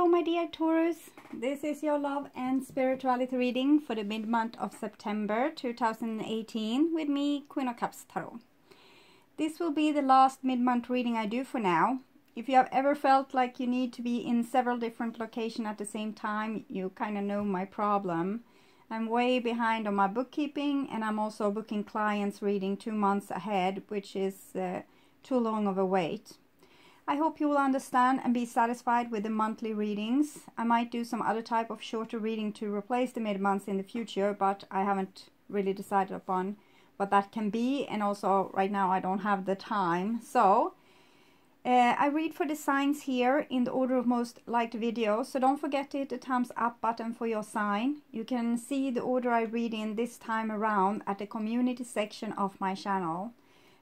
Hello my dear Taurus, this is your love and spirituality reading for the mid-month of September 2018 with me, Queen of Cups Tarot. This will be the last mid-month reading I do for now. If you have ever felt like you need to be in several different locations at the same time, you kind of know my problem. I'm way behind on my bookkeeping, and I'm also booking clients reading 2 months ahead, which is too long of a wait. I hope you will understand and be satisfied with the monthly readings. I might do some other type of shorter reading to replace the mid-months in the future, but I haven't really decided upon what that can be, and also right now I don't have the time. So I read for the signs here in the order of most liked videos, so don't forget to hit the thumbs up button for your sign. You can see the order I read in this time around at the community section of my channel.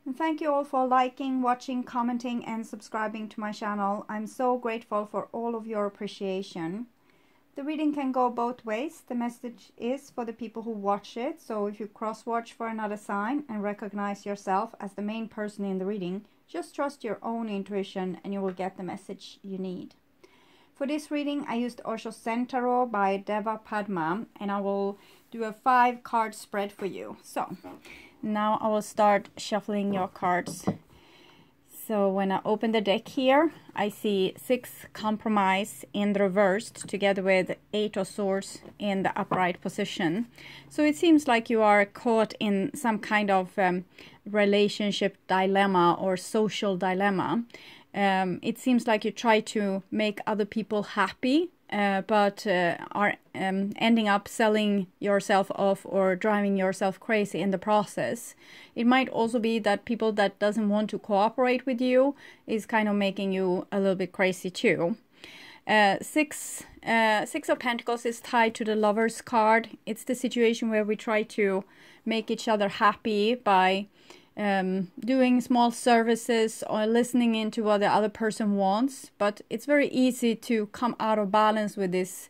And thank you all for liking, watching, commenting and subscribing to my channel. I'm so grateful for all of your appreciation. The reading can go both ways. The message is for the people who watch it. So if you cross-watch for another sign and recognize yourself as the main person in the reading, just trust your own intuition and you will get the message you need. For this reading, I used Osho Zen Tarot by Deva Padma, and I will do a 5-card spread for you. So now I will start shuffling your cards. So when I open the deck here, I see 6 compromise in the reversed together with 8 of swords in the upright position. So it seems like you are caught in some kind of relationship dilemma or social dilemma. It seems like you try to make other people happy, but are ending up selling yourself off or driving yourself crazy in the process. It might also be that people that doesn't want to cooperate with you is kind of making you a little bit crazy too. Six of Pentacles is tied to the Lovers card. It's the situation where we try to make each other happy by doing small services or listening into what the other person wants, but it's very easy to come out of balance with this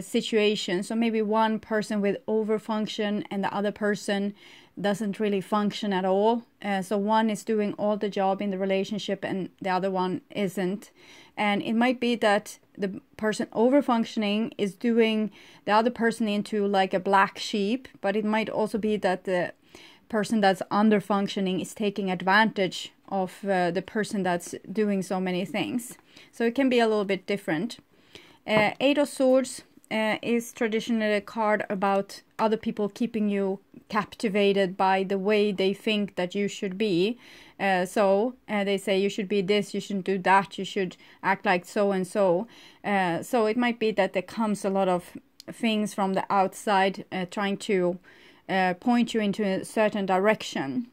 situation. So maybe one person with overfunction and the other person doesn't really function at all. So one is doing all the job in the relationship and the other one isn't. And it might be that the person overfunctioning is doing the other person into like a black sheep, but it might also be that the person that's under functioning is taking advantage of the person that's doing so many things. So it can be a little bit different. 8 of Swords is traditionally a card about other people keeping you captivated by the way they think that you should be. So they say you should be this, you shouldn't do that, you should act like so and so. So it might be that there comes a lot of things from the outside trying to point you into a certain direction.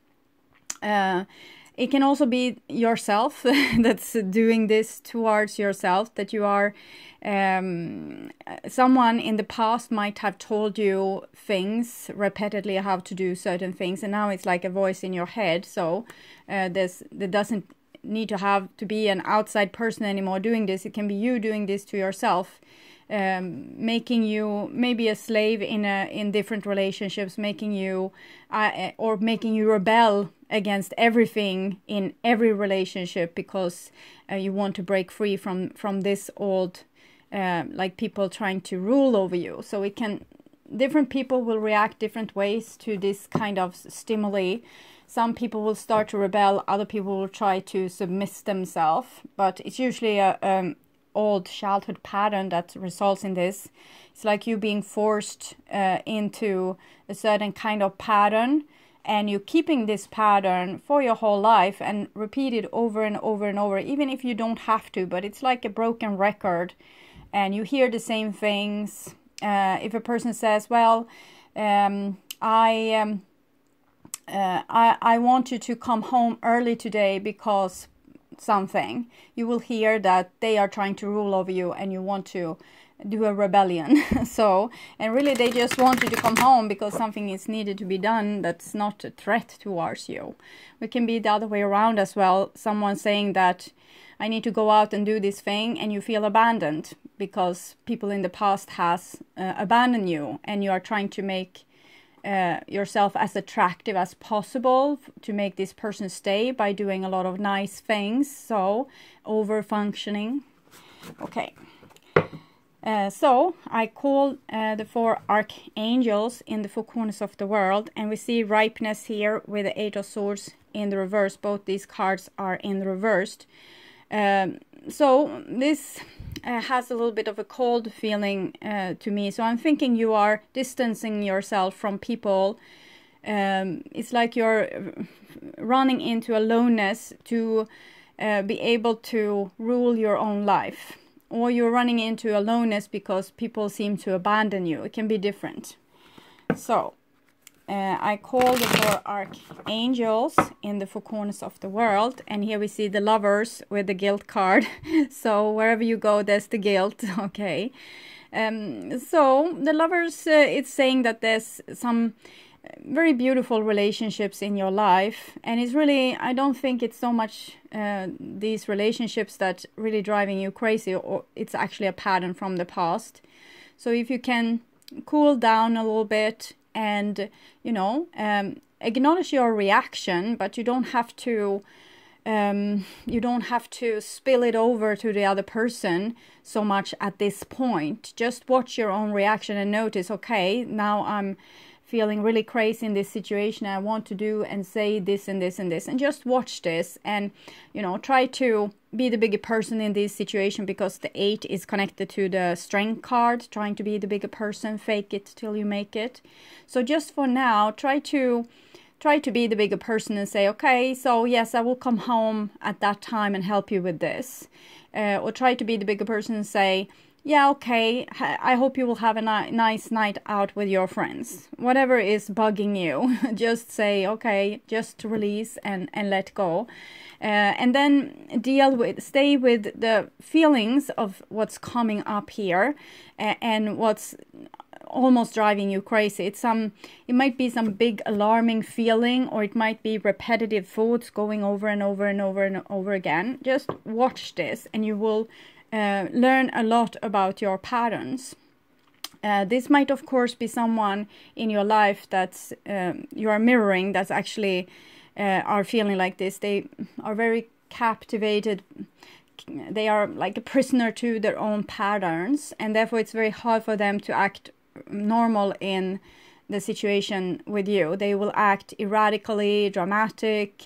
It can also be yourself that's doing this towards yourself, that you are someone in the past might have told you things repeatedly how to do certain things, and now it's like a voice in your head. So there doesn't need to have to be an outside person anymore doing this. It can be you doing this to yourself, making you maybe a slave in different relationships, making you or making you rebel against everything in every relationship because you want to break free from this old like people trying to rule over you. So it can, different people will react different ways to this kind of stimuli. Some people will start to rebel, other people will try to submit themselves, but it's usually a old childhood pattern that results in this. It's like you being forced into a certain kind of pattern, and you keeping this pattern for your whole life and repeat it over and over and over, even if you don't have to, but it's like a broken record and you hear the same things. If a person says, well, I want you to come home early today because something, you will hear that they are trying to rule over you and you want to do a rebellion. So, and really they just want you to come home because something is needed to be done that's not a threat towards you. It can be the other way around as well. Someone saying that I need to go out and do this thing, and you feel abandoned because people in the past has abandoned you, and you are trying to make yourself as attractive as possible to make this person stay by doing a lot of nice things. So over functioning. Okay, So I call the 4 archangels in the 4 corners of the world, and we see ripeness here with the 8 of swords in the reverse. Both these cards are in the reversed. So this has a little bit of a cold feeling to me. So I'm thinking you are distancing yourself from people. It's like you're running into aloneness to be able to rule your own life. Or you're running into aloneness because people seem to abandon you. It can be different. So I call the 4 archangels in the 4 corners of the world. And here we see the lovers with the guilt card. So wherever you go, there's the guilt. Okay. So the lovers, it's saying that there's some very beautiful relationships in your life, and it's really, I don't think it's so much these relationships that really driving you crazy, or it's actually a pattern from the past. So if you can cool down a little bit and, you know, acknowledge your reaction, but you don't have to spill it over to the other person so much at this point. Just watch your own reaction and notice, okay, now I'm feeling really crazy in this situation. I want to do and say this and this and this, and just watch this, and, you know, try to be the bigger person in this situation, because the 8 is connected to the strength card, trying to be the bigger person, fake it till you make it. So just for now, try to be the bigger person and say, okay, so yes, I will come home at that time and help you with this. Or try to be the bigger person and say, yeah, okay, I hope you will have a nice night out with your friends. Whatever is bugging you, just say, okay, just release and let go. And then stay with the feelings of what's coming up here and what's almost driving you crazy. It might be some big alarming feeling, or it might be repetitive thoughts going over and over and over and over again. Just watch this, and you will learn a lot about your patterns. This might, of course, be someone in your life that's you are mirroring, that's actually are feeling like this. They are very captivated. They are like a prisoner to their own patterns, and therefore it's very hard for them to act normal in the situation with you. They will act erratically, dramatic,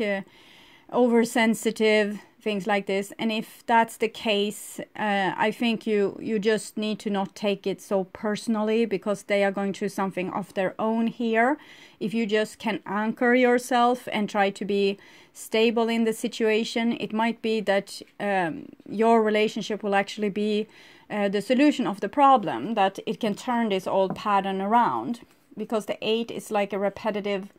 oversensitive, things like this. And if that's the case, I think you just need to not take it so personally, because they are going through something of their own here. If you just can anchor yourself and try to be stable in the situation, it might be that your relationship will actually be the solution of the problem, that it can turn this old pattern around, because the 8 is like a repetitive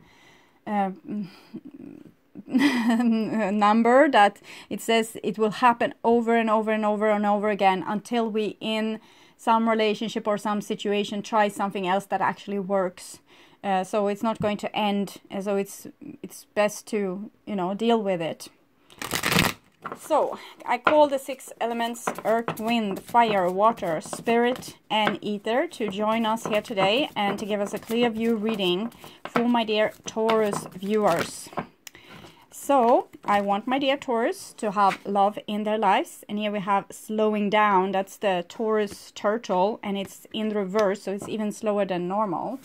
number, that it says it will happen over and over and over and over again until we in some relationship or some situation try something else that actually works. So it's not going to end, so it's best to, you know, deal with it. So I call the 6 elements, earth, wind, fire, water, spirit and ether, to join us here today and to give us a clear view reading for my dear Taurus viewers. So I want my dear Taurus to have love in their lives, and here we have slowing down. That's the Taurus turtle, and it's in the reverse, so it's even slower than normal.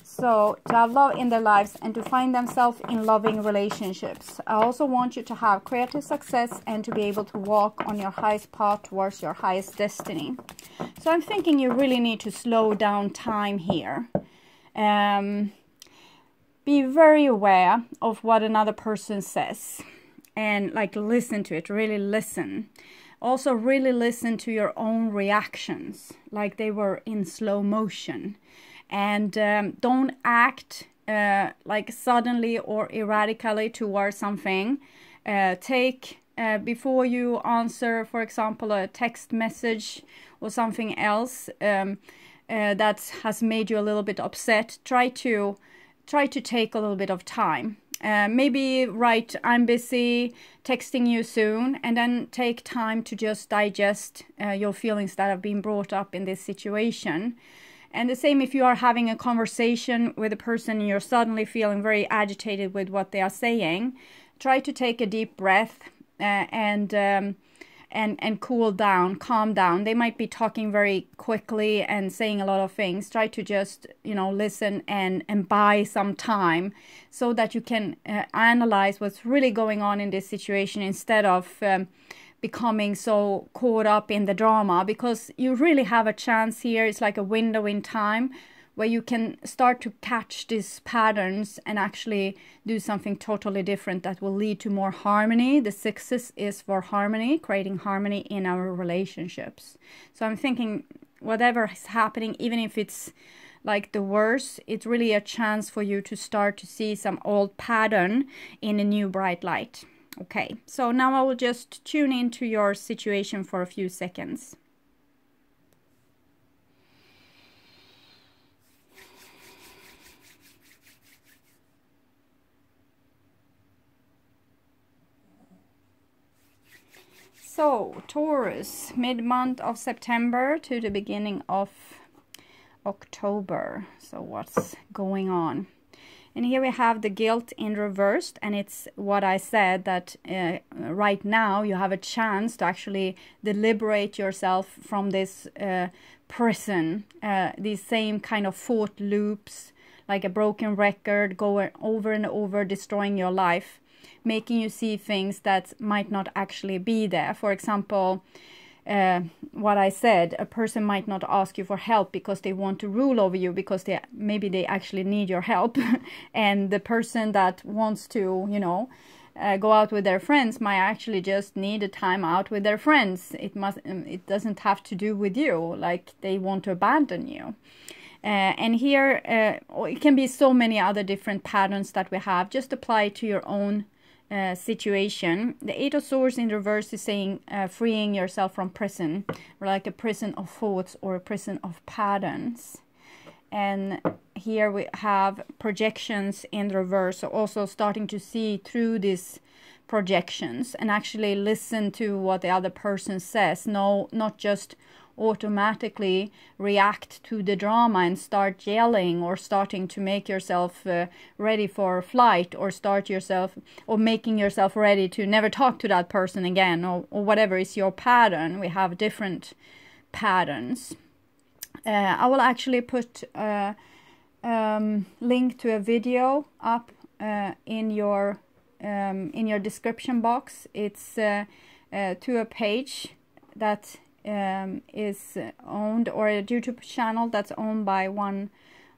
So to have love in their lives and to find themselves in loving relationships. I also want you to have creative success and to be able to walk on your highest path towards your highest destiny. So I'm thinking you really need to slow down time here. Be very aware of what another person says, and like listen to it, really listen. Also really listen to your own reactions, like they were in slow motion. And don't act like suddenly or erratically towards something. Before you answer, for example, a text message or something else that has made you a little bit upset, try to take a little bit of time. Maybe write, I'm busy, texting you soon, and then take time to just digest your feelings that have been brought up in this situation. And the same if you are having a conversation with a person and you're suddenly feeling very agitated with what they are saying, try to take a deep breath and and cool down, calm down. They might be talking very quickly and saying a lot of things. Try to just, you know, listen and buy some time so that you can analyze what's really going on in this situation instead of becoming so caught up in the drama, because you really have a chance here. It's like a window in time where you can start to catch these patterns and actually do something totally different that will lead to more harmony. The success is for harmony, creating harmony in our relationships. So I'm thinking whatever is happening, even if it's like the worst, it's really a chance for you to start to see some old pattern in a new bright light. Okay, so now I will just tune into your situation for a few seconds. So, Taurus, mid-month of September to the beginning of October. So what's going on? And here we have the guilt in reversed, and it's what I said, that right now you have a chance to actually liberate yourself from this prison, these same kind of thought loops, like a broken record, going over and over, destroying your life, making you see things that might not actually be there. For example, what I said, a person might not ask you for help because they want to rule over you, because maybe they actually need your help. And the person that wants to, you know, go out with their friends might actually just need a time out with their friends. It doesn't have to do with you, like they want to abandon you. And here it can be so many other different patterns that we have. Just apply to your own situation. The Eight of Swords in reverse is saying freeing yourself from prison, or like a prison of thoughts or a prison of patterns. And here we have projections in reverse, so also starting to see through these projections and actually listen to what the other person says. No, not just automatically react to the drama and start yelling, or starting to make yourself ready for flight, or making yourself ready to never talk to that person again, or whatever is your pattern. We have different patterns. I will actually put a link to a video up in your description box. It's to a page that is owned, or a YouTube channel that's owned by one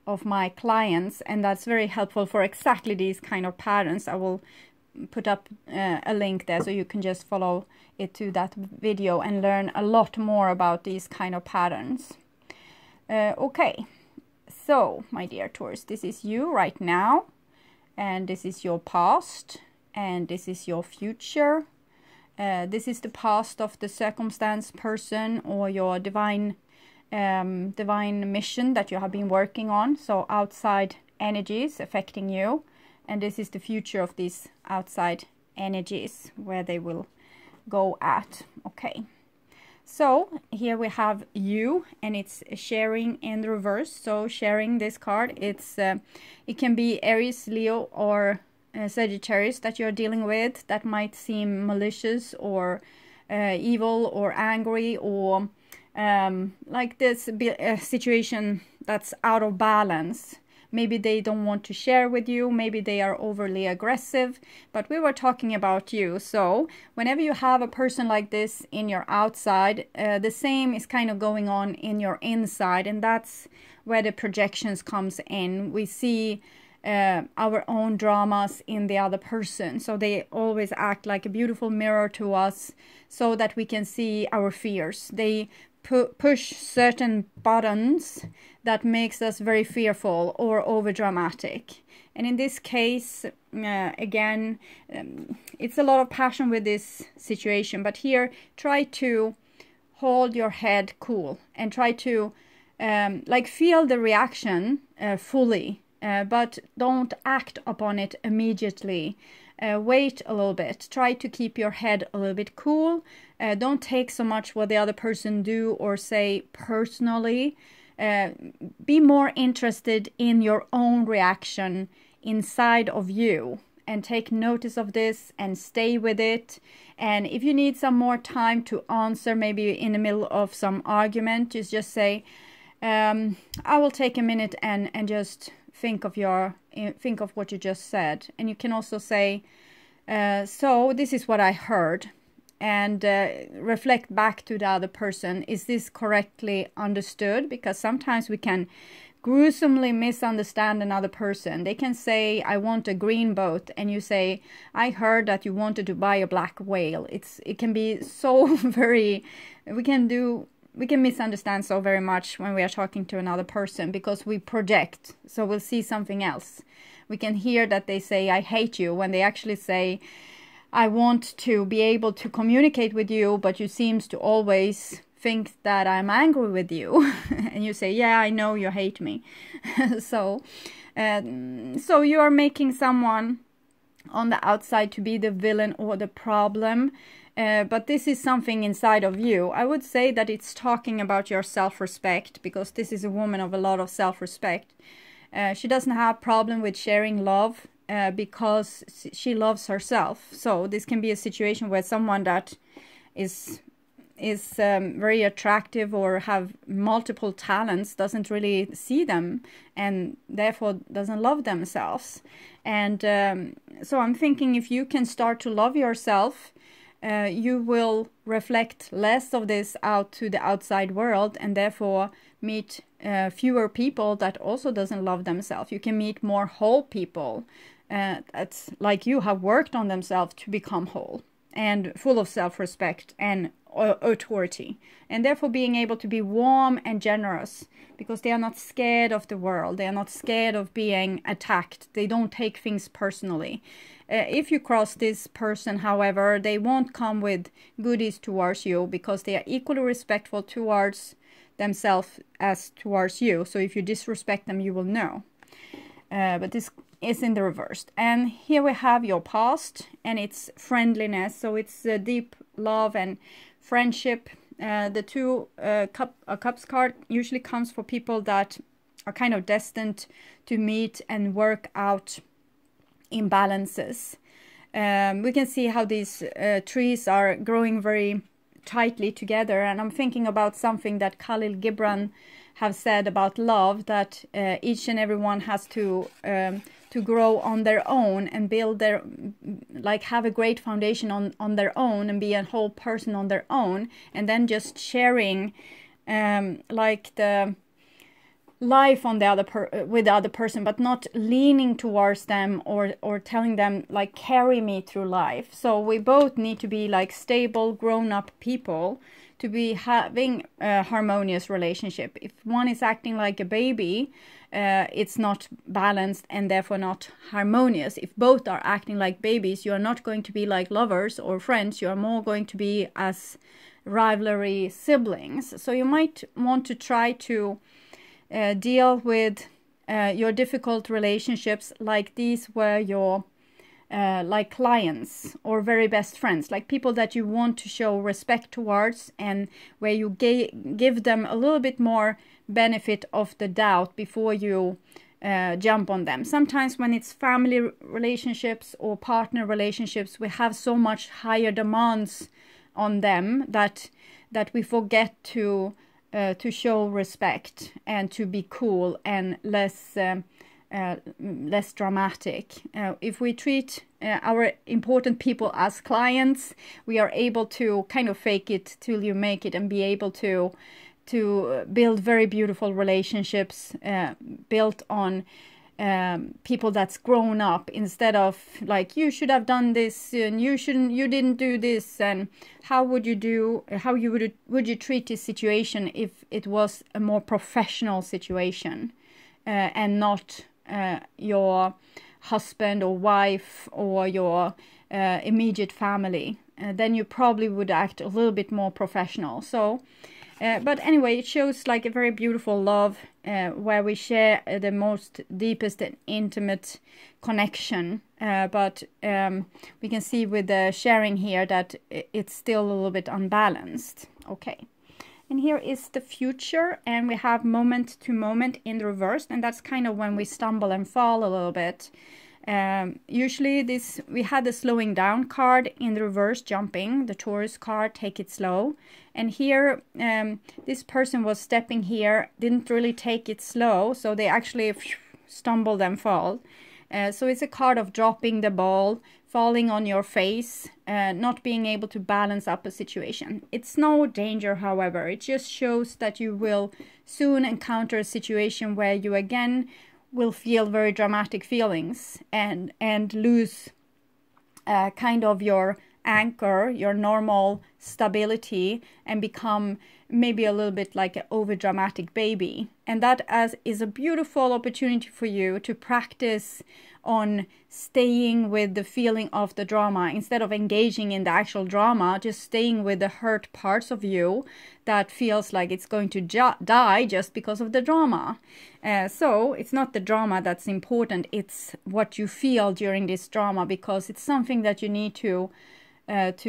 of my clients, and that's very helpful for exactly these kind of patterns. I will put up a link there so you can just follow it to that video and learn a lot more about these kind of patterns. Okay, so my dear Taurus, this is you right now, and this is your past, and this is your future. This is the past of the circumstance, person, or your divine mission that you have been working on. So outside energies affecting you, and this is the future of these outside energies, where they will go at. Okay, so here we have you, and it's sharing in the reverse. So sharing, this card, it's it can be Aries, Leo, or Sagittarius that you're dealing with, that might seem malicious or evil or angry, or like this situation that's out of balance. Maybe they don't want to share with you, maybe they are overly aggressive, but we were talking about you. So whenever you have a person like this in your outside, the same is kind of going on in your inside, and that's where the projections comes in. We see our own dramas in the other person, so they always act like a beautiful mirror to us, so that we can see our fears. They push certain buttons that makes us very fearful or over dramatic. And in this case, again, it's a lot of passion with this situation, but here try to hold your head cool and try to like feel the reaction fully. But don't act upon it immediately. Wait a little bit. Try to keep your head a little bit cool. Don't take so much what the other person do or say personally. Be more interested in your own reaction inside of you, and take notice of this and stay with it. And if you need some more time to answer, maybe in the middle of some argument, just say, I will take a minute and just think of what you just said. And you can also say, so this is what I heard, and reflect back to the other person. Is this correctly understood? Because sometimes we can gruesomely misunderstand another person. They can say, I want a green boat, and you say, I heard that you wanted to buy a black whale. It can be so very, we can misunderstand so very much when we are talking to another person, because we project, so we'll see something else. We can hear that they say, I hate you, when they actually say, I want to be able to communicate with you, but you seems to always think that I'm angry with you. And you say, yeah, I know you hate me. So you are making someone on the outside to be the villain or the problem. But this is something inside of you. I would say that it's talking about your self-respect, because this is a woman of a lot of self-respect. She doesn't have a problem with sharing love because she loves herself. So this can be a situation where someone that is very attractive or have multiple talents doesn't really see them, and therefore doesn't love themselves. And so I'm thinking, if you can start to love yourself, you will reflect less of this out to the outside world, and therefore meet fewer people that also doesn't love themselves. You can meet more whole people that's like you have worked on themselves to become whole and full of self-respect and authority, and therefore being able to be warm and generous, because they are not scared of the world. They are not scared of being attacked. They don't take things personally. If you cross this person, however, they won't come with goodies towards you, because they are equally respectful towards themselves as towards you. So if you disrespect them, you will know. But this is in the reverse. And here we have your past, and it's friendliness. So it's deep love and friendship. The two cups card usually comes for people that are kind of destined to meet and work out imbalances. We can see how these trees are growing very tightly together, and I'm thinking about something that Khalil Gibran have said about love, that each and every one has to grow on their own and build their, like, have a great foundation on their own and be a whole person on their own, and then just sharing like the life on the with the other person, but not leaning towards them or telling them, like, carry me through life. So we both need to be like stable grown-up people to be having a harmonious relationship. If one is acting like a baby, it's not balanced and therefore not harmonious. If both are acting like babies, you are not going to be like lovers or friends. You are more going to be as rivalry siblings. So you might want to try to deal with your difficult relationships like these were your like clients or very best friends, like people that you want to show respect towards, and where you give them a little bit more benefit of the doubt before you jump on them. Sometimes when it's family relationships or partner relationships, we have so much higher demands on them that we forget to show respect and to be cool and less dramatic. If we treat our important people as clients, we are able to kind of fake it till you make it and be able to build very beautiful relationships built on people that's grown up, instead of like, you should have done this and you didn't do this, and would you treat this situation if it was a more professional situation and not your husband or wife or your immediate family. Then you probably would act a little bit more professional. So but anyway, it shows like a very beautiful love where we share the most deepest and intimate connection. But we can see with the sharing here that it's still a little bit unbalanced. Okay. And here is the future, and we have moment to moment in the reverse, and that's kind of when we stumble and fall a little bit. Usually we had the slowing down card in the reverse jumping, the Taurus card, take it slow. And here, this person was stepping here, didn't really take it slow, so they actually stumbled and fall. So it's a card of dropping the ball, falling on your face, not being able to balance up a situation. It's no danger, however. It just shows that you will soon encounter a situation where you again will feel very dramatic feelings and lose kind of your anchor, your normal stability, and become maybe a little bit like an over dramatic baby. And that is a beautiful opportunity for you to practice on staying with the feeling of the drama instead of engaging in the actual drama, just staying with the hurt parts of you that feels like it's going to die just because of the drama. So it's not the drama that's important, it's what you feel during this drama, because it's something that you need to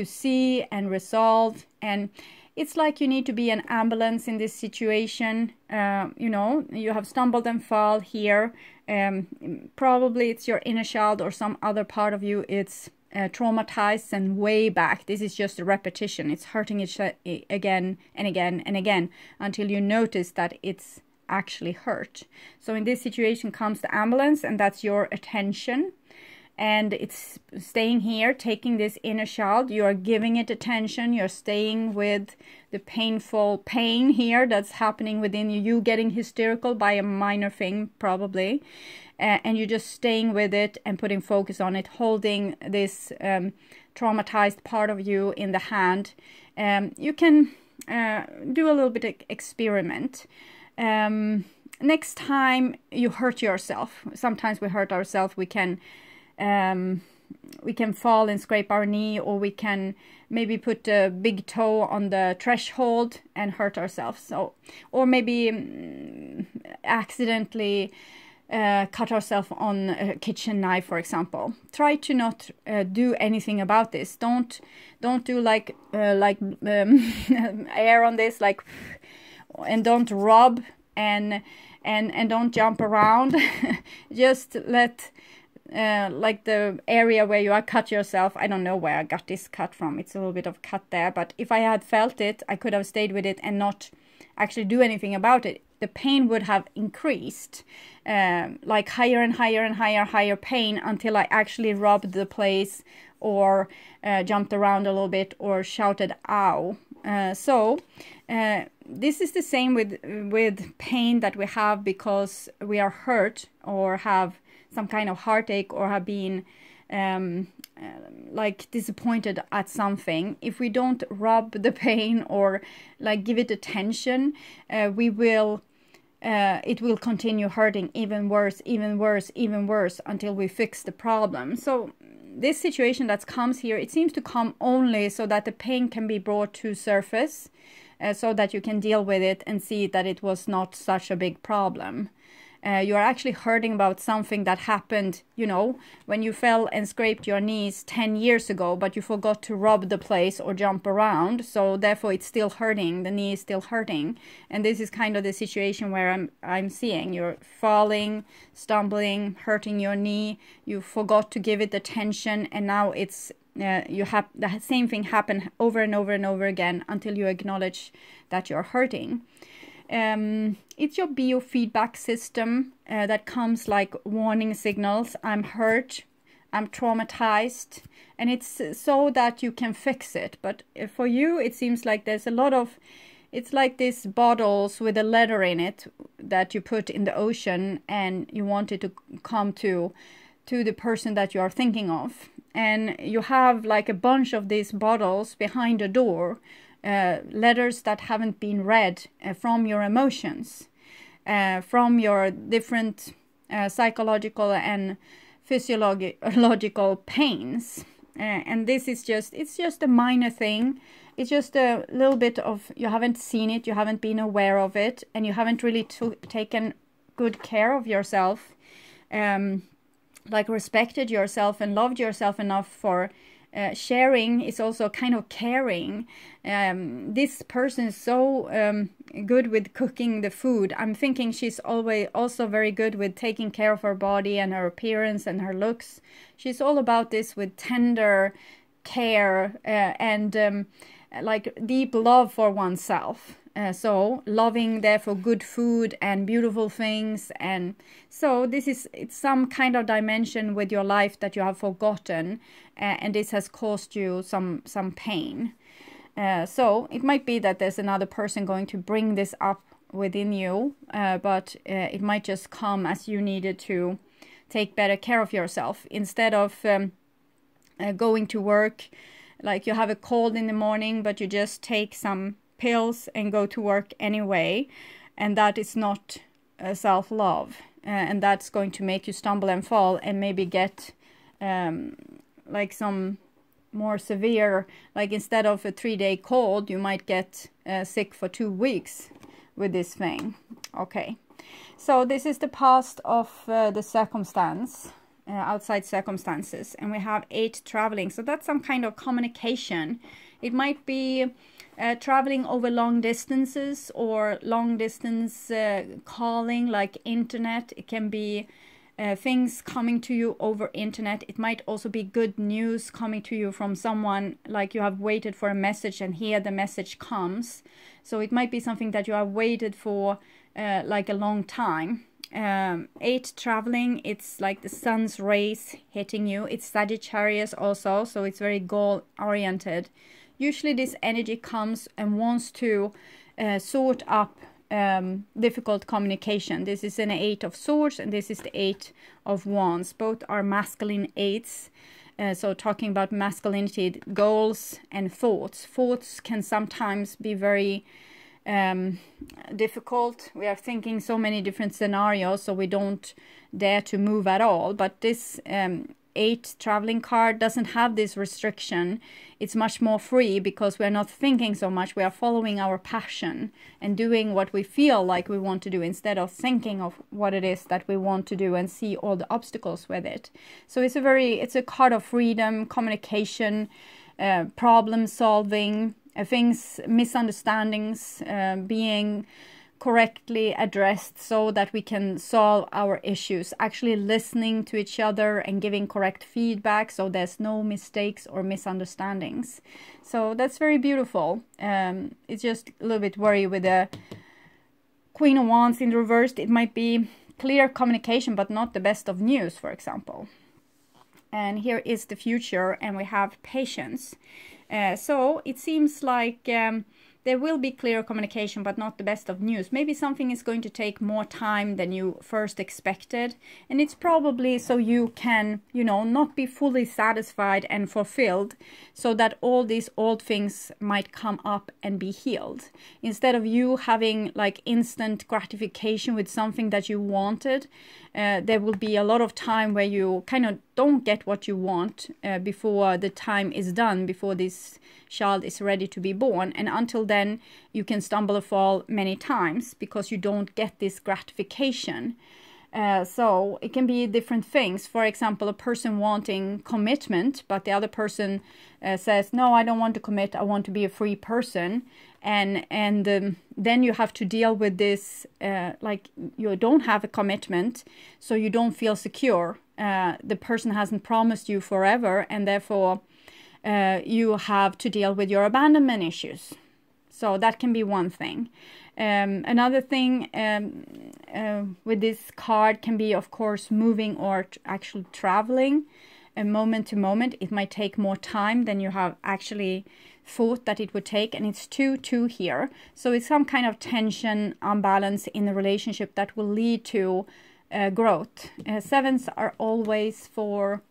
see and resolve. And it's like you need to be an ambulance in this situation. You know, you have stumbled and fall here. Probably it's your inner child or some other part of you. It's traumatized and way back. This is just a repetition. It's hurting it again and again and again until you notice that it's actually hurt. So in this situation comes the ambulance, and that's your attention. And it's staying here, taking this inner child, you're giving it attention, you're staying with the painful pain here that's happening within you getting hysterical by a minor thing probably, and you're just staying with it and putting focus on it, holding this traumatized part of you in the hand. You can do a little bit of experiment. Next time you hurt yourself, sometimes we hurt ourselves, we can fall and scrape our knee, or we can maybe put a big toe on the threshold and hurt ourselves. So, or maybe accidentally cut ourselves on a kitchen knife, for example. Try to not do anything about this. Don't do like air on this, like, and don't rub and don't jump around. Just let like the area where you are cut yourself. I don't know where I got this cut from. It's a little bit of cut there, but if I had felt it, I could have stayed with it and not actually do anything about it. The pain would have increased, like higher and higher and higher pain, until I actually rubbed the place or jumped around a little bit or shouted ow. So this is the same with pain that we have because we are hurt or have some kind of heartache or have been like disappointed at something. If we don't rub the pain or like give it attention, it will continue hurting even worse until we fix the problem. So this situation that comes here, it seems to come only so that the pain can be brought to surface, so that you can deal with it and see that it was not such a big problem. You are actually hurting about something that happened, you know, when you fell and scraped your knees 10 years ago, but you forgot to rub the place or jump around. So therefore it's still hurting. The knee is still hurting. And this is kind of the situation where I'm seeing you're falling, stumbling, hurting your knee. You forgot to give it attention, and now it's you have the same thing happen over and over and over again until you acknowledge that you're hurting. It's your biofeedback system that comes like warning signals. I'm hurt, I'm traumatized, and it's so that you can fix it. But for you, it seems like there's a lot of, it's like these bottles with a letter in it that you put in the ocean, and you want it to come to the person that you are thinking of. And you have like a bunch of these bottles behind a door. Letters that haven't been read from your emotions, from your different psychological and physiological pains. And this is it's just a minor thing. It's just a little bit of, you haven't seen it, you haven't been aware of it, and you haven't really taken good care of yourself, like respected yourself and loved yourself enough for sharing is also kind of caring. This person is so good with cooking the food. I'm thinking she's always also very good with taking care of her body and her appearance and her looks. She's all about this with tender care and like deep love for oneself. So loving therefore good food and beautiful things, and so it's some kind of dimension with your life that you have forgotten, and this has caused you some pain. So it might be that there's another person going to bring this up within you, but it might just come as you needed to take better care of yourself instead of going to work. Like you have a cold in the morning, but you just take some pills and go to work anyway, and that is not self-love, and that's going to make you stumble and fall and maybe get like some more severe, like instead of a 3-day cold, you might get sick for 2 weeks with this thing. Okay, so this is the past of the circumstance, outside circumstances, and we have 8 traveling, so that's some kind of communication. It might be traveling over long distances or long distance calling, like internet. It can be things coming to you over internet. It might also be good news coming to you from someone, like you have waited for a message and here the message comes. So it might be something that you have waited for like a long time. 8 traveling, it's like the sun's rays hitting you. It's Sagittarius also, so it's very goal oriented. Usually this energy comes and wants to sort up difficult communication. This is an 8 of swords and this is the 8 of wands. Both are masculine 8s. So talking about masculinity, goals and thoughts. Thoughts can sometimes be very difficult. We are thinking so many different scenarios, so we don't dare to move at all. But this 8 traveling card doesn't have this restriction. It's much more free because we're not thinking so much. We are following our passion and doing what we feel like we want to do instead of thinking of what it is that we want to do and see all the obstacles with it. So it's a card of freedom, communication, problem solving, things, misunderstandings being correctly addressed so that we can solve our issues, actually listening to each other and giving correct feedback so there's no mistakes or misunderstandings. So that's very beautiful. It's just a little bit worry with the Queen of Wands in reversed. It might be clear communication but not the best of news, for example. And here is the future, and we have patience. So it seems like there will be clear communication, but not the best of news. Maybe something is going to take more time than you first expected. And it's probably so you can, you know, not be fully satisfied and fulfilled, so that all these old things might come up and be healed. Instead of you having like instant gratification with something that you wanted, there will be a lot of time where you kind of don't get what you want before the time is done, before this child is ready to be born. And until then, you can stumble and fall many times because you don't get this gratification. So it can be different things. For example, a person wanting commitment, but the other person says, no, I don't want to commit. I want to be a free person. And then you have to deal with this, like you don't have a commitment, so you don't feel secure. The person hasn't promised you forever, and therefore you have to deal with your abandonment issues. So that can be one thing. Another thing with this card can be, of course, moving or actually traveling moment to moment. It might take more time than you have actually thought that it would take, and it's 2-2 here. So it's some kind of tension, unbalance in the relationship that will lead to growth. 7s are always for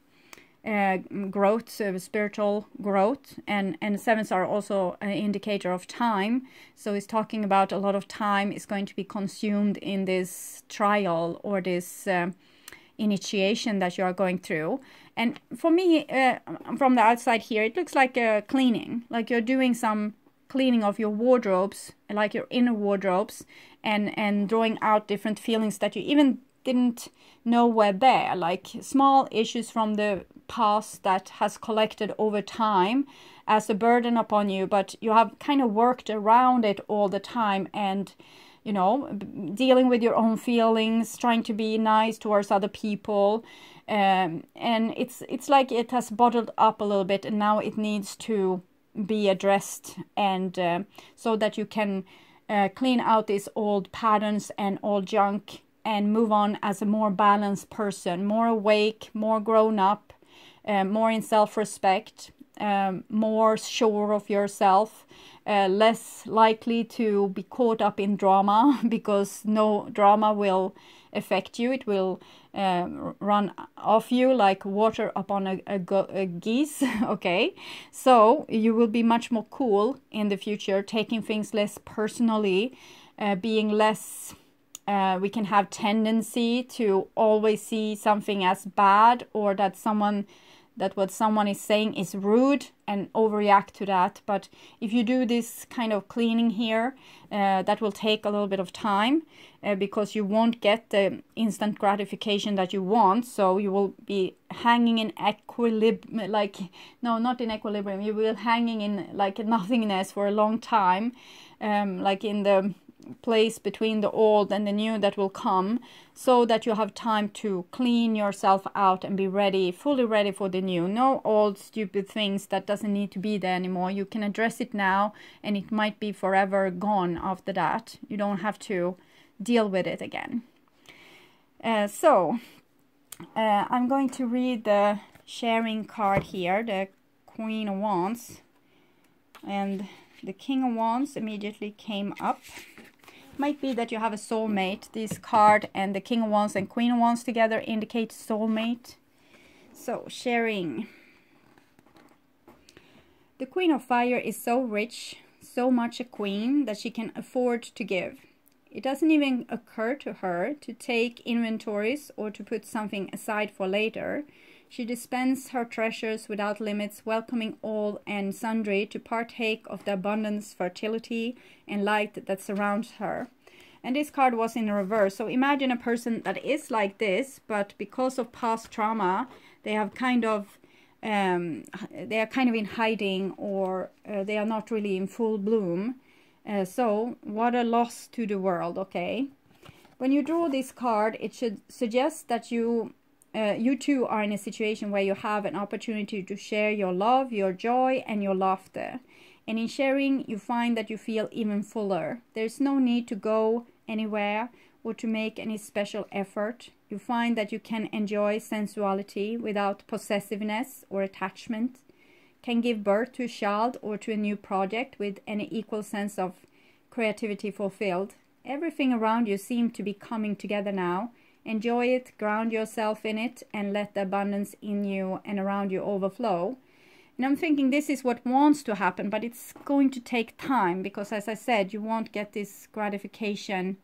growth, spiritual growth, and 7s are also an indicator of time. So it's talking about a lot of time is going to be consumed in this trial or this initiation that you are going through. And for me, from the outside here, it looks like a cleaning, like you're doing some cleaning of your wardrobes, like your inner wardrobes, and drawing out different feelings that you even didn't know were there, like small issues from the past that has collected over time as a burden upon you, but you have kind of worked around it all the time, and you know, dealing with your own feelings, trying to be nice towards other people, and it's like it has bottled up a little bit, and now it needs to be addressed, and so that you can clean out these old patterns and old junk and move on as a more balanced person, more awake, more grown up, more in self-respect, more sure of yourself, less likely to be caught up in drama, because no drama will affect you. It will run off you like water upon a geese. Okay, so you will be much more cool in the future, taking things less personally, being less we can have tendency to always see something as bad, or that what someone is saying is rude, and overreact to that. But if you do this kind of cleaning here, that will take a little bit of time, because you won't get the instant gratification that you want. So you will be hanging in equilibrium, like, no, not in equilibrium, you will hanging in like nothingness for a long time, like in the place between the old and the new that will come, so that you have time to clean yourself out and be ready, fully ready for the new. No old stupid things that doesn't need to be there anymore. You can address it now, and it might be forever gone after that. You don't have to deal with it again. So I'm going to read the sharing card here, the Queen of Wands, and the King of Wands immediately came up. Might be that you have a soulmate. This card and the King of Wands and Queen of Wands together indicate soulmate. So, sharing. The Queen of Fire is so rich, so much a queen, that she can afford to give. It doesn't even occur to her to take inventories or to put something aside for later. She dispenses her treasures without limits, welcoming all and sundry to partake of the abundance, fertility, and light that surrounds her. And this card was in reverse. So imagine a person that is like this, but because of past trauma, they have kind of they are kind of in hiding, or they are not really in full bloom. So what a loss to the world. Okay, when you draw this card, it should suggest that you too are in a situation where you have an opportunity to share your love, your joy, and your laughter. And in sharing, you find that you feel even fuller. There's no need to go anywhere or to make any special effort. You find that you can enjoy sensuality without possessiveness or attachment, can give birth to a child or to a new project with an equal sense of creativity fulfilled. Everything around you seems to be coming together now. Enjoy it, ground yourself in it, and let the abundance in you and around you overflow. And I'm thinking this is what wants to happen, but it's going to take time, because as I said, you won't get this gratification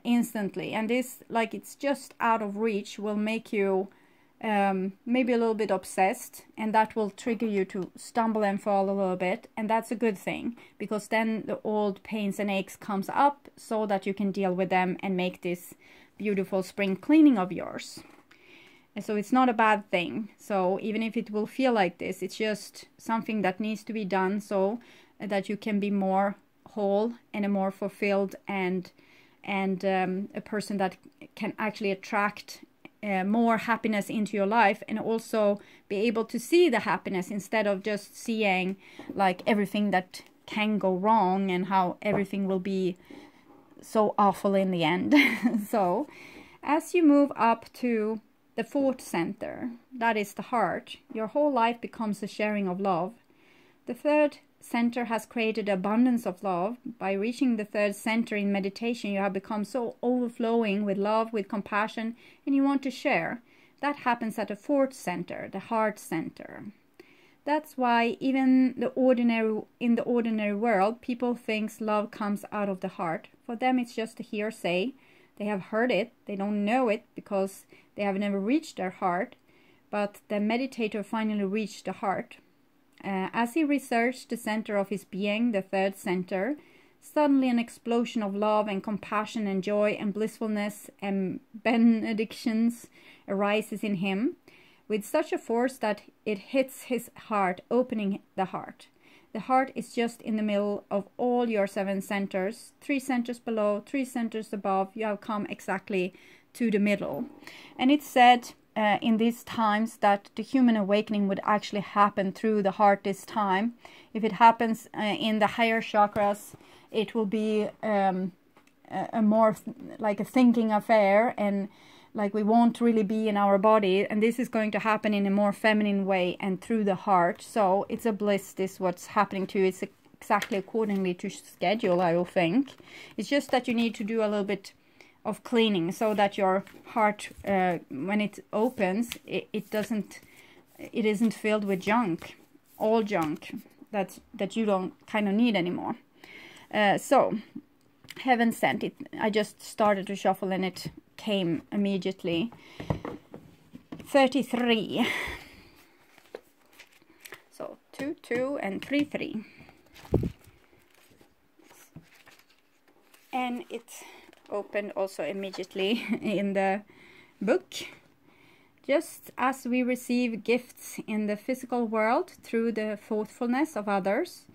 instantly. And this, like, it's just out of reach, will make you maybe a little bit obsessed, and that will trigger you to stumble and fall a little bit. And that's a good thing, because then the old pains and aches comes up, so that you can deal with them and make this beautiful spring cleaning of yours. And so it's not a bad thing. So even if it will feel like this, it's just something that needs to be done, so that you can be more whole and a more fulfilled and a person that can actually attract more happiness into your life, and also be able to see the happiness instead of just seeing like everything that can go wrong and how everything will be so awful in the end. So as you move up to the fourth center, that is the heart, your whole life becomes a sharing of love. The third center has created abundance of love. By reaching the third center in meditation, you have become so overflowing with love, with compassion, and you want to share. That happens at the fourth center, the heart center. That's why even in the ordinary world, people think love comes out of the heart. For them, it's just a hearsay. They have heard it. They don't know it because they have never reached their heart. But the meditator finally reached the heart. As he researched the center of his being, the third center, suddenly an explosion of love and compassion and joy and blissfulness and benedictions arises in him. with such a force that it hits his heart, opening the heart. The heart is just in the middle of all your 7 centers, 3 centers below, 3 centers above. You have come exactly to the middle. And it's said in these times that the human awakening would actually happen through the heart this time. If it happens in the higher chakras, it will be a more like a thinking affair, and like we won't really be in our body, and this is going to happen in a more feminine way and through the heart. So it's a bliss, this what's happening to you. It's exactly accordingly to schedule, I will think. It's just that you need to do a little bit of cleaning so that your heart, when it opens, it isn't filled with junk, all junk that you don't kind of need anymore. So heaven sent it. I just started to shuffle and it came immediately. 33. So 2, 2 and 3, 3. And it opened also immediately in the book. Just as we receive gifts in the physical world through the thoughtfulness of others,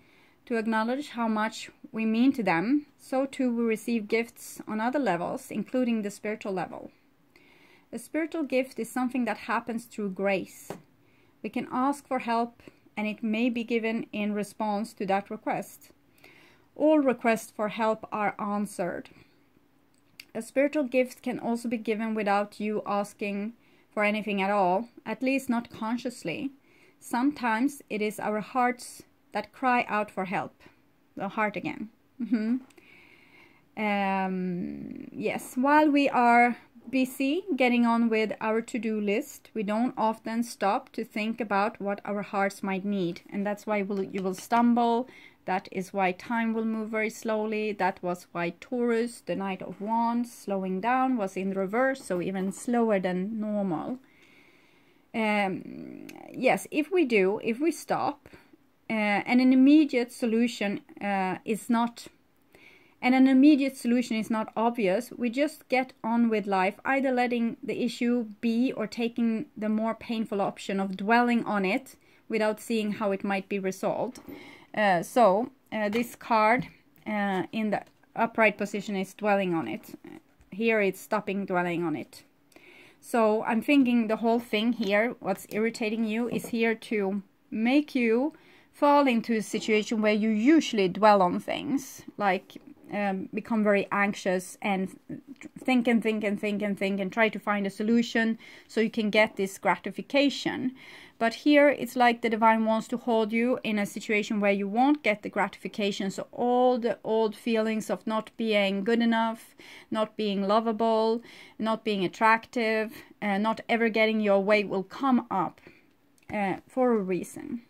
to acknowledge how much we mean to them, so too we receive gifts on other levels, including the spiritual level. A spiritual gift is something that happens through grace. We can ask for help, and it may be given in response to that request. All requests for help are answered. A spiritual gift can also be given without you asking for anything at all, at least not consciously. Sometimes it is our hearts that cry out for help. The heart again. Yes, while we are busy getting on with our to-do list, we don't often stop to think about what our hearts might need. And that's why you will stumble. That is why time will move very slowly. That was why Taurus, the Knight of Wands, slowing down, was in reverse, so even slower than normal. Yes, if we stop, and an immediate solution is not obvious, we just get on with life, either letting the issue be or taking the more painful option of dwelling on it without seeing how it might be resolved. So this card in the upright position is dwelling on it. Here it's stopping dwelling on it. So I'm thinking the whole thing here, what's irritating you, is here to make you fall into a situation where you usually dwell on things, like become very anxious and think and try to find a solution so you can get this gratification. But here it's like the divine wants to hold you in a situation where you won't get the gratification. So all the old feelings of not being good enough, not being lovable, not being attractive, not ever getting your way will come up for a reason.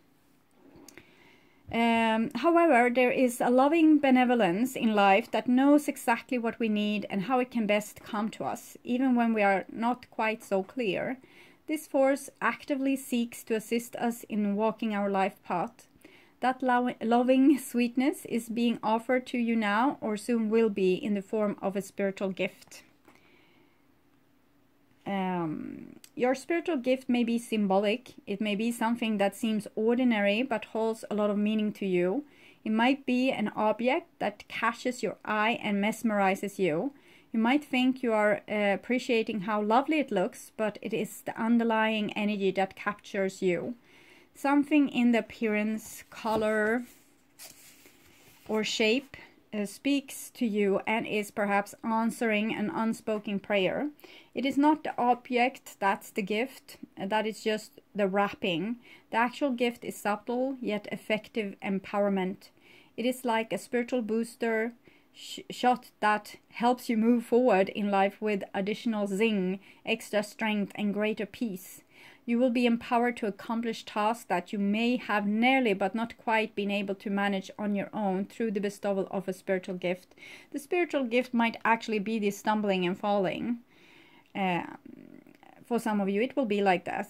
However, there is a loving benevolence in life that knows exactly what we need and how it can best come to us, even when we are not quite so clear. This force actively seeks to assist us in walking our life path. That loving sweetness is being offered to you now, or soon will be, in the form of a spiritual gift. Your spiritual gift may be symbolic. It may be something that seems ordinary but holds a lot of meaning to you. It might be an object that catches your eye and mesmerizes you. You might think you are appreciating how lovely it looks, but it is the underlying energy that captures you. Something in the appearance, color, or shape speaks to you and is perhaps answering an unspoken prayer. It is not the object that's the gift, that is just the wrapping. The actual gift is subtle yet effective empowerment. It is like a spiritual booster shot that helps you move forward in life with additional zing, extra strength and greater peace. You will be empowered to accomplish tasks that you may have nearly but not quite been able to manage on your own through the bestowal of a spiritual gift. The spiritual gift might actually be this stumbling and falling. For some of you it will be like that.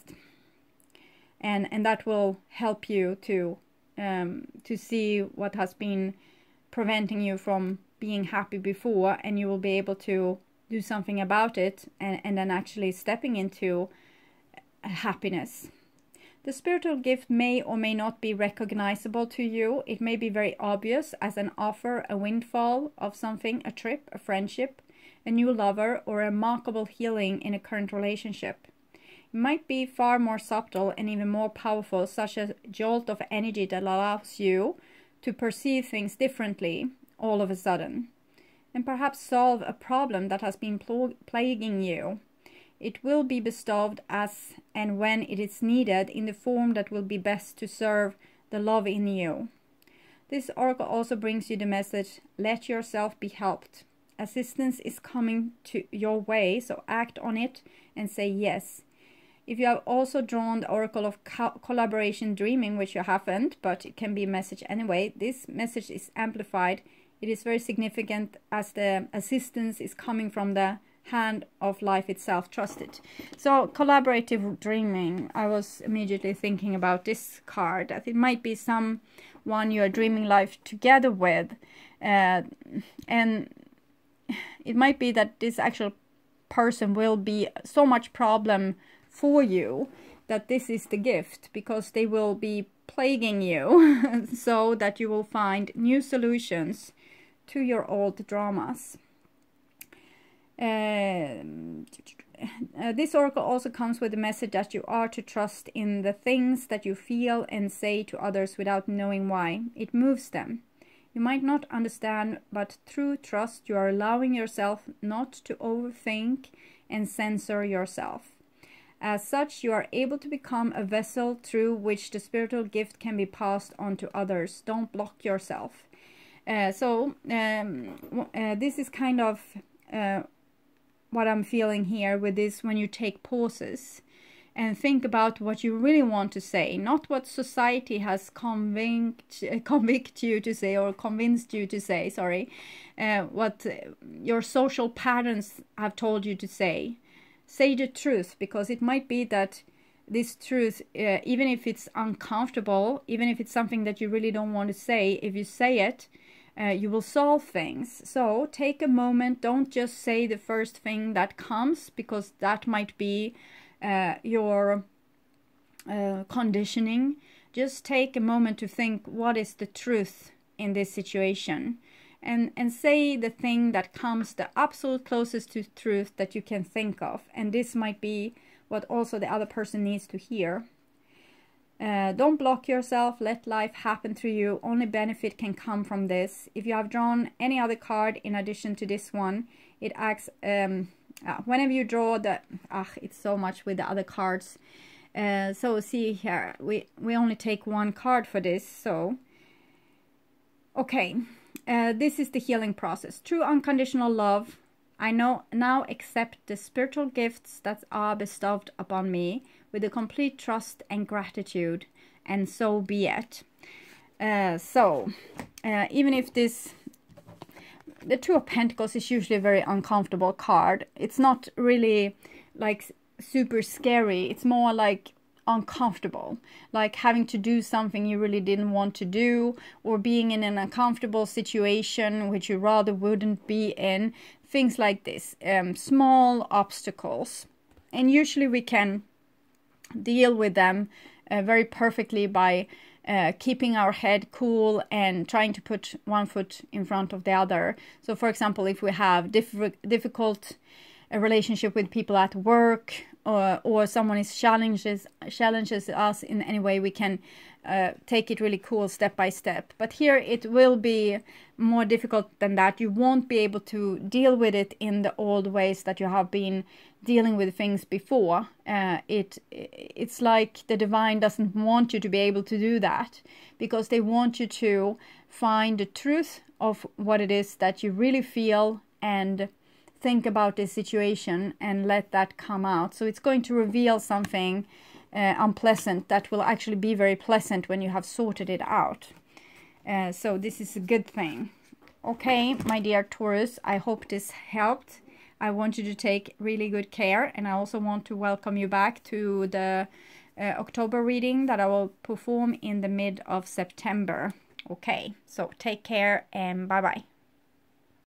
And that will help you to see what has been preventing you from being happy before, and you will be able to do something about it, and then actually stepping into happiness. The spiritual gift may or may not be recognizable to you. It may be very obvious as an offer, a windfall of something, a trip, a friendship, a new lover, or a remarkable healing in a current relationship. It might be far more subtle and even more powerful, such as a jolt of energy that allows you to perceive things differently all of a sudden, and perhaps solve a problem that has been plaguing you. It will be bestowed as and when it is needed in the form that will be best to serve the love in you. This oracle also brings you the message, let yourself be helped. Assistance is coming to your way, so act on it and say yes. If you have also drawn the oracle of collaboration dreaming, which you haven't, but it can be a message anyway, this message is amplified. It is very significant as the assistance is coming from the hand of life itself. Trust it. So collaborative dreaming, I was immediately thinking about this card, that it might be someone you are dreaming life together with, and it might be that this actual person will be so much problem for you that this is the gift, because they will be plaguing you so that you will find new solutions to your old dramas. This oracle also comes with the message that you are to trust in the things that you feel and say to others without knowing why. It moves them. You might not understand, but through trust you are allowing yourself not to overthink and censor yourself. As such, you are able to become a vessel through which the spiritual gift can be passed on to others. Don't block yourself. This is kind of what I'm feeling here with this, when you take pauses and think about what you really want to say, not what society has convinced you to say, what your social patterns have told you to say. Say the truth, because it might be that this truth, even if it's uncomfortable, even if it's something that you really don't want to say, if you say it, you will solve things. So take a moment. Don't just say the first thing that comes, because that might be your conditioning. Just take a moment to think, what is the truth in this situation? And say the thing that comes the absolute closest to truth that you can think of. And this might be what also the other person needs to hear. Don't block yourself. Let life happen through you. Only benefit can come from this. If you have drawn any other card in addition to this one, it acts whenever you draw the it's so much with the other cards. So see here, we only take one card for this. So okay, this is the healing process. True unconditional love. I now accept the spiritual gifts that are bestowed upon me with a complete trust and gratitude, and so be it. Even if the Two of Pentacles is usually a very uncomfortable card. It's not really like super scary. It's more like uncomfortable, like having to do something you really didn't want to do, or being in an uncomfortable situation which you rather wouldn't be in. Things like this, small obstacles, and usually we can deal with them very perfectly by keeping our head cool and trying to put one foot in front of the other. So for example, if we have difficult relationship with people at work, or someone is challenges us in any way, we can take it really cool step by step. But here it will be more difficult than that. You won't be able to deal with it in the old ways that you have been dealing with things before. It's like the divine doesn't want you to be able to do that, because they want you to find the truth of what it is that you really feel and think about this situation and let that come out. So it's going to reveal something unpleasant that will actually be very pleasant when you have sorted it out. So this is a good thing. Okay, my dear Taurus, I hope this helped. I want you to take really good care, and I also want to welcome you back to the October reading that I will perform in the mid of September. Okay, so take care and bye-bye.